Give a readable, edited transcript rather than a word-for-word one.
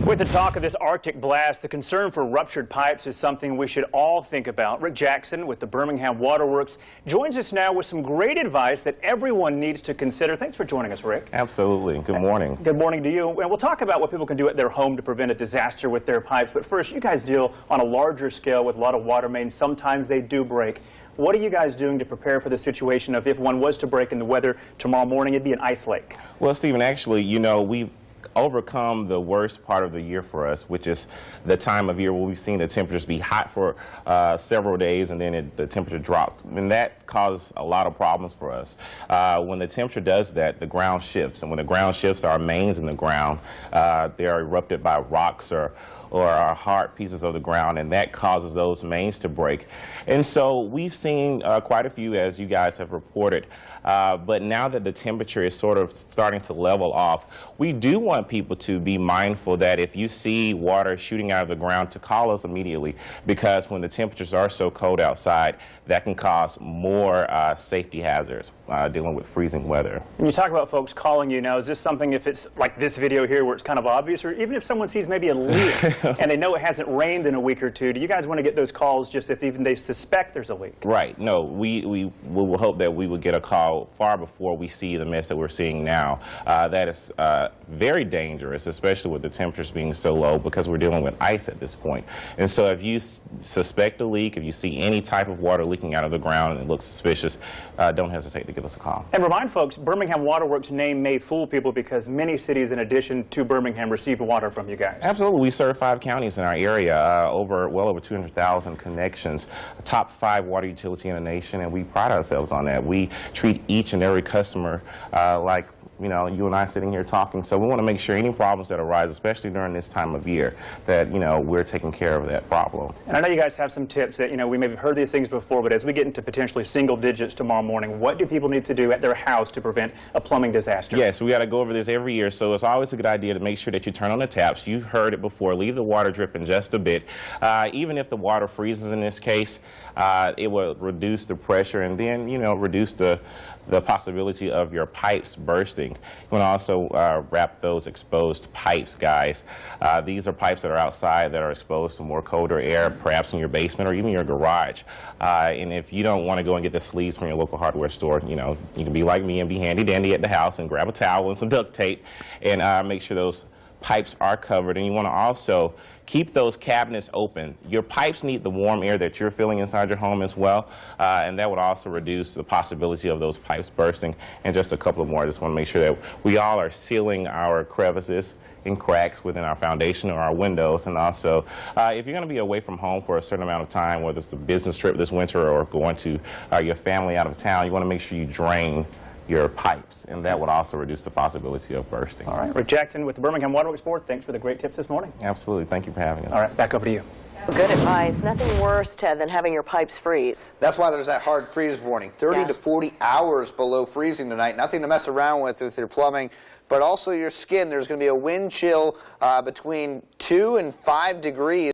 With the talk of this Arctic blast, the concern for ruptured pipes is something we should all think about. Rick Jackson with the Birmingham Waterworks joins us now with some great advice that everyone needs to consider. Thanks for joining us, Rick. Absolutely. Good morning. Good morning to you. And we'll talk about what people can do at their home to prevent a disaster with their pipes. But first, you guys deal on a larger scale with a lot of water mains. Sometimes they do break. What are you guys doing to prepare for the situation of if one was to break in the weather tomorrow morning, it'd be an ice lake? Well, Stephen, actually, we've overcome the worst part of the year for us, which is the time of year where we've seen the temperatures be hot for several days and then the temperature drops. And that causes a lot of problems for us. When the temperature does that, the ground shifts. And when the ground shifts, our mains in the ground, they are erupted by rocks or hard pieces of the ground, and that causes those mains to break. And so we've seen quite a few, as you guys have reported. But now that the temperature is sort of starting to level off, we do want people to be mindful that if you see water shooting out of the ground, to call us immediately, because when the temperatures are so cold outside, that can cause more safety hazards dealing with freezing weather. When you talk about folks calling you now, is this something, if it's like this video here where it's kind of obvious, or even if someone sees maybe a leak and they know it hasn't rained in a week or two, do you guys want to get those calls just if even they suspect there's a leak? Right. No, we will hope that we will get a call far before we see the mess that we're seeing now. That is very dangerous, especially with the temperatures being so low, because we're dealing with ice at this point. And so if you suspect a leak, if you see any type of water leaking out of the ground and it looks suspicious, don't hesitate to give us a call. And remind folks, Birmingham Waterworks name may fool people because many cities in addition to Birmingham receive water from you guys. Absolutely. We serve 5 counties in our area, well over 200,000 connections, top 5 water utility in the nation, and we pride ourselves on that. We treat each and every customer like you and I sitting here talking. So we want to make sure any problems that arise, especially during this time of year, that we're taking care of that problem. And I know you guys have some tips that we may have heard these things before, but as we get into potentially single digits tomorrow morning, what do people need to do at their house to prevent a plumbing disaster? Yes, we got to go over this every year, so it's always a good idea to make sure that you turn on the taps. You've heard it before. Leave the water dripping just a bit. Even if the water freezes in this case, it will reduce the pressure and then reduce the possibility of your pipes bursting. You want to also wrap those exposed pipes, guys. These are pipes that are outside that are exposed to more colder air, perhaps in your basement or even your garage. And if you don't want to go and get the sleeves from your local hardware store, you can be like me and be handy dandy at the house and grab a towel and some duct tape and make sure those pipes are covered. And you want to also keep those cabinets open. Your pipes need the warm air that you're feeling inside your home as well, and that would also reduce the possibility of those pipes bursting. And just a couple of more, I just want to make sure that we all are sealing our crevices and cracks within our foundation or our windows. And also, if you're going to be away from home for a certain amount of time, whether it's a business trip this winter or going to your family out of town, you want to make sure you drain your pipes, and that would also reduce the possibility of bursting. All right. Rick Jackson with the Birmingham Waterworks Board, thanks for the great tips this morning. Absolutely. Thank you for having us. All right, back over to you. Good advice. Nothing worse, Ted, than having your pipes freeze. That's why there's that hard freeze warning. 30 to 40 hours below freezing tonight. Nothing to mess around with your plumbing, but also your skin. There's going to be a wind chill between 2 and 5 degrees.